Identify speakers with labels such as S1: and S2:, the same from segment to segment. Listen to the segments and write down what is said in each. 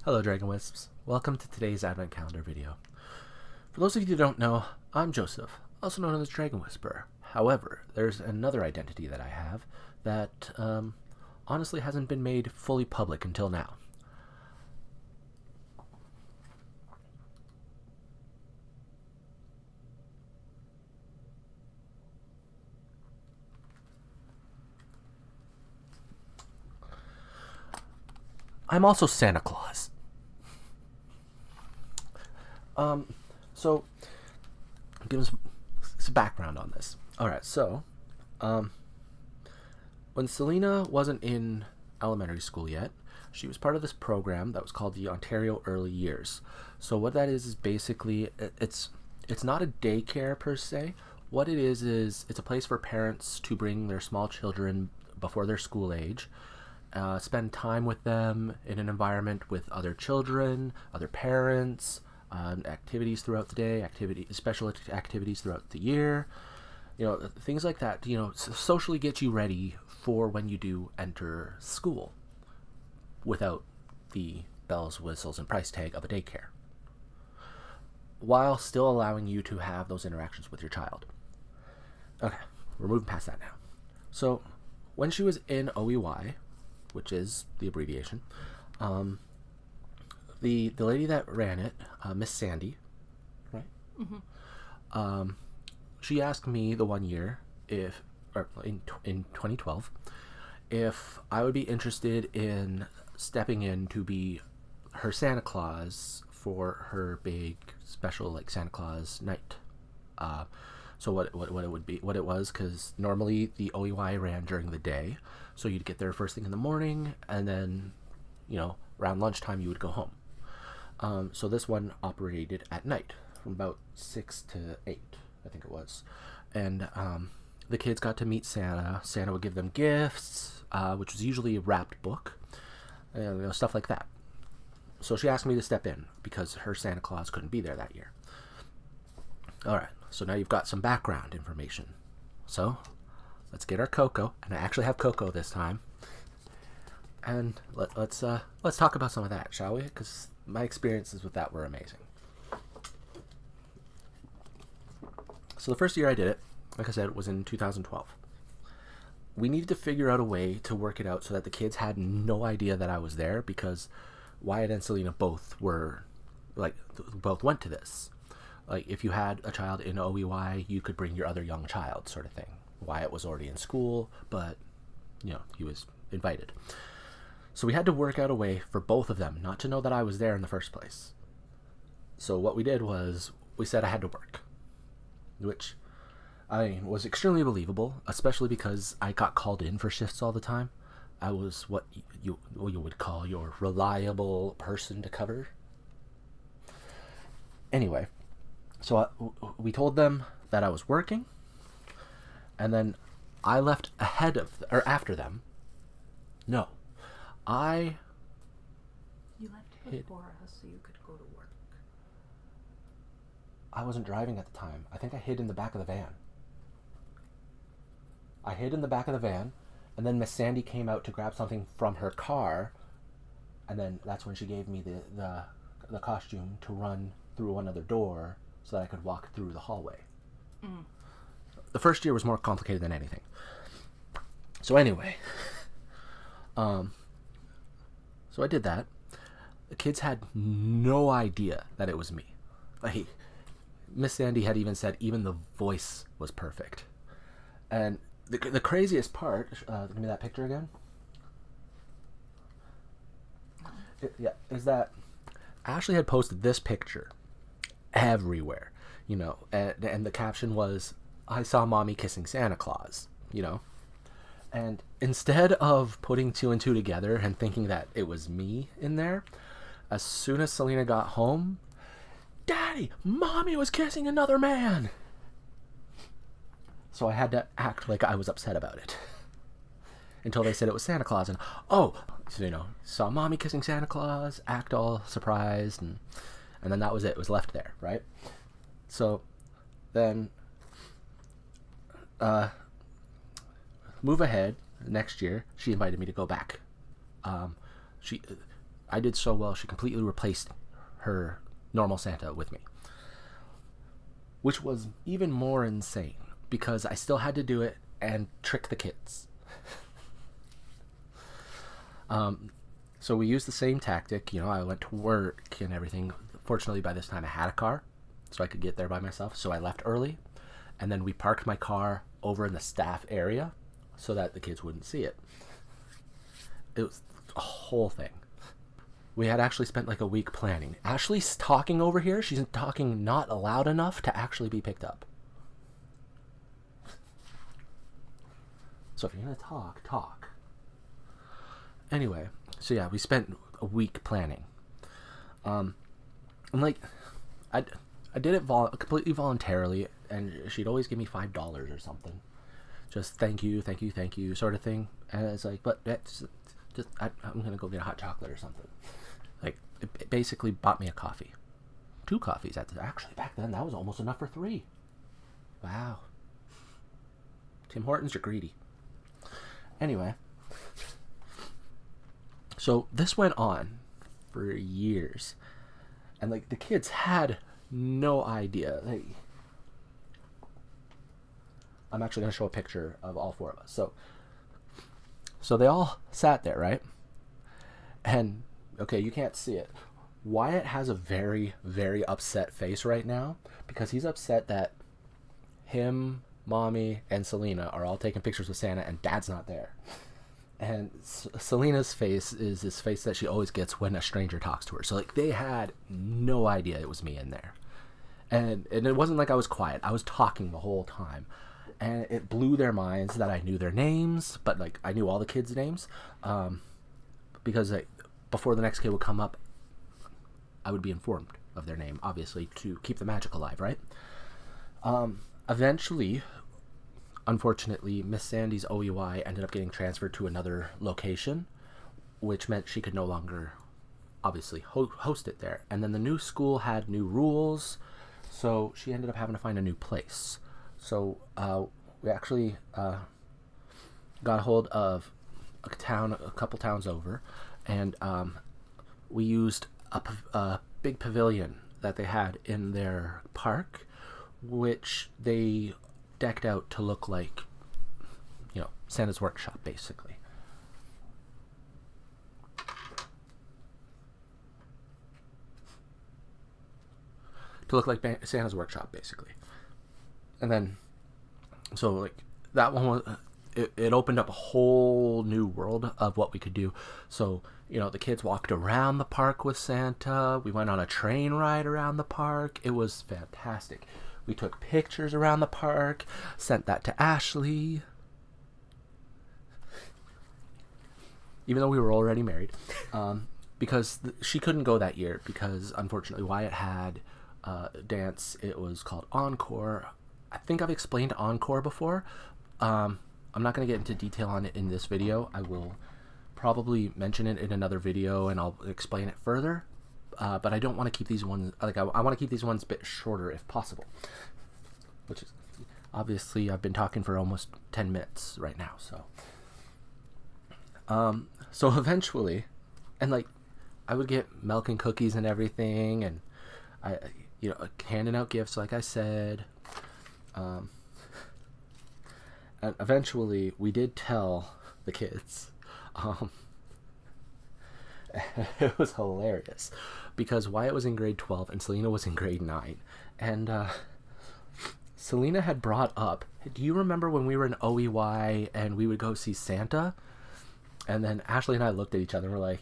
S1: Hello Dragon Wisps, welcome to today's Advent Calendar video. For those of you who don't know, I'm Joseph, also known as Dragon Whisperer. However, there's another identity that I have that honestly hasn't been made fully public until now. I'm also Santa Claus. So give us some background on this. Alright, so when Selena wasn't in elementary school yet, she was part of this program that was called the Ontario Early Years. So what that is basically it's not a daycare per se. What it is it's a place for parents to bring their small children before their school age, spend time with them in an environment with other children, other parents, activities throughout the day, special activities throughout the year, things like that, socially get you ready for when you do enter school without the bells, whistles, and price tag of a daycare, while still allowing you to have those interactions with your child. Okay, we're moving past that now. So when she was in OEY, which is the abbreviation, the lady that ran it, Miss Sandy, right? Mm-hmm. She asked me the one year in 2012 if I would be interested in stepping in to be her Santa Claus for her big special Santa Claus night. So what it was, because normally the OEY ran during the day, so you'd get there first thing in the morning, and then around lunchtime you would go home. So this one operated at night from about 6 to 8, I think it was. And the kids got to meet Santa. Santa would give them gifts, which was usually a wrapped book, and stuff like that. So she asked me to step in because her Santa Claus couldn't be there that year. Alright, so now you've got some background information. So let's get our cocoa, and I actually have cocoa this time. And let's talk about some of that, shall we? Because my experiences with that were amazing. So the first year I did it, like I said, was in 2012. We needed to figure out a way to work it out so that the kids had no idea that I was there, because Wyatt and Selena both went to this. If you had a child in OEY, you could bring your other young child, sort of thing. Wyatt was already in school, but he was invited. So we had to work out a way for both of them not to know that I was there in the first place. So what we did was we said I had to work, which was extremely believable, especially because I got called in for shifts all the time. I was what you would call your reliable person to cover. Anyway, so we told them that I was working, and then I left after them. No. You
S2: left before us so you could go to work.
S1: I wasn't driving at the time. I think I hid in the back of the van. And then Miss Sandy came out to grab something from her car, and then that's when she gave me the costume to run through another door so that I could walk through the hallway. Mm. The first year was more complicated than anything. So anyway, so I did that. The kids had no idea that it was me. Miss Sandy had even said even the voice was perfect. And the craziest part, give me that picture again. Is that Ashley had posted this picture everywhere, and the caption was, "I saw mommy kissing Santa Claus," And instead of putting two and two together and thinking that it was me in there, as soon as Selena got home, "Daddy, mommy was kissing another man!" So I had to act like I was upset about it. Until they said it was Santa Claus, and saw mommy kissing Santa Claus, act all surprised, and then that was it. It was left there, right? So then move ahead next year, she invited me to go back. I did so well, she completely replaced her normal Santa with me. Which was even more insane because I still had to do it and trick the kids. So we used the same tactic. You know, I went to work and everything. Fortunately, by this time I had a car, so I could get there by myself. So I left early, and then we parked my car over in the staff area so that the kids wouldn't see it. It was a whole thing. We had actually spent like a week planning. Ashley's talking over here. She's talking not loud enough to actually be picked up. So if you're going to talk. Anyway, so yeah, we spent a week planning. And like, I did it completely voluntarily, and she'd always give me $5 or something. Just thank you sort of thing. And it's like, but that's just, I'm going to go get a hot chocolate or something. Like, it basically bought me a coffee. 2 coffees. Actually, back then, that was almost enough for 3. Wow. Tim Hortons, you're greedy. Anyway. So, this went on for years. And, like, the kids had no idea. Like, I'm actually going to show a picture of all 4 of us. So they all sat there, right? And okay, you can't see it. Wyatt has a very, very upset face right now because he's upset that him, Mommy, and Selena are all taking pictures with Santa and Dad's not there. And Selena's face is this face that she always gets when a stranger talks to her. So, like, they had no idea it was me in there. And it wasn't like I was quiet. I was talking the whole time. And it blew their minds that I knew their names, but, like, I knew all the kids' names. Because, like, before the next kid would come up, I would be informed of their name, obviously, to keep the magic alive, right? Eventually, unfortunately, Miss Sandy's OEY ended up getting transferred to another location, which meant she could no longer, obviously, host it there. And then the new school had new rules, so she ended up having to find a new place. So we actually got a hold of a couple towns over, and we used a big pavilion that they had in their park, which they decked out to look like, you know, Santa's workshop, basically. To look like Santa's workshop, basically. And then, so, like, that one was, it opened up a whole new world of what we could do. So, you know, the kids walked around the park with Santa. We went on a train ride around the park. It was fantastic. We took pictures around the park, sent that to Ashley. Even though we were already married. Because she couldn't go that year because, unfortunately, Wyatt had dance. It was called Encore. I think I've explained Encore before. I'm not going to get into detail on it in this video. I will probably mention it in another video and I'll explain it further. But I don't want to keep these ones, like, I want to keep these ones a bit shorter if possible. Which is, obviously, I've been talking for almost 10 minutes right now, so. So eventually, and, like, I would get milk and cookies and everything, and I, you know, handing out gifts, like I said. And eventually, we did tell the kids. It was hilarious because Wyatt was in grade 12 and Selena was in grade 9. And Selena had brought up, do you remember when we were in OEY and we would go see Santa? And then Ashley and I looked at each other and were like,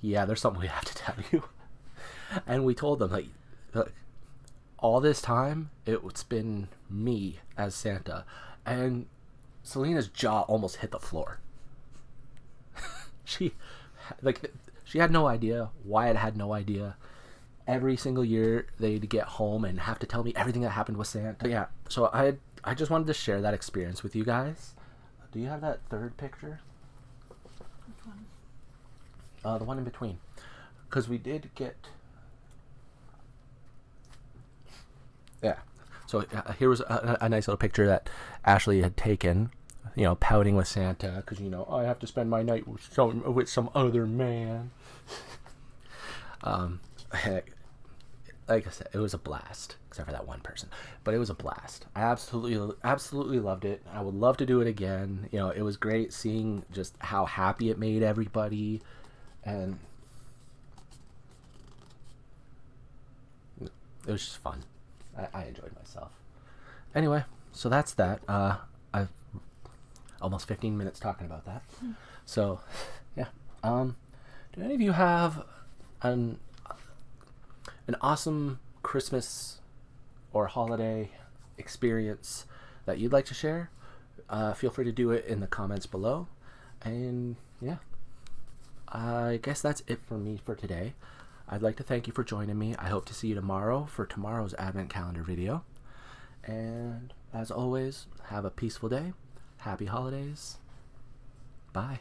S1: yeah, there's something we have to tell you. And we told them, like, all this time, it's been me as Santa. And Selena's jaw almost hit the floor. She had no idea. Wyatt had no idea. Every single year, they'd get home and have to tell me everything that happened with Santa. But yeah, so I just wanted to share that experience with you guys. Do you have that third picture?
S2: Which one?
S1: The one in between. Because we did get... Yeah. So here was a nice little picture that Ashley had taken pouting with Santa because I have to spend my night with some other man. um, like I said, it was a blast, except for that one person. But it was a blast. I absolutely loved it. I would love to do it again. It was great seeing just how happy it made everybody, and it was just fun. I enjoyed myself. Anyway, so that's that. I've almost 15 minutes talking about that. So, yeah. Do any of you have an awesome Christmas or holiday experience that you'd like to share? Feel free to do it in the comments below. And yeah, I guess that's it for me for today. I'd like to thank you for joining me. I hope to see you tomorrow for tomorrow's Advent Calendar video. And as always, have a peaceful day. Happy holidays. Bye.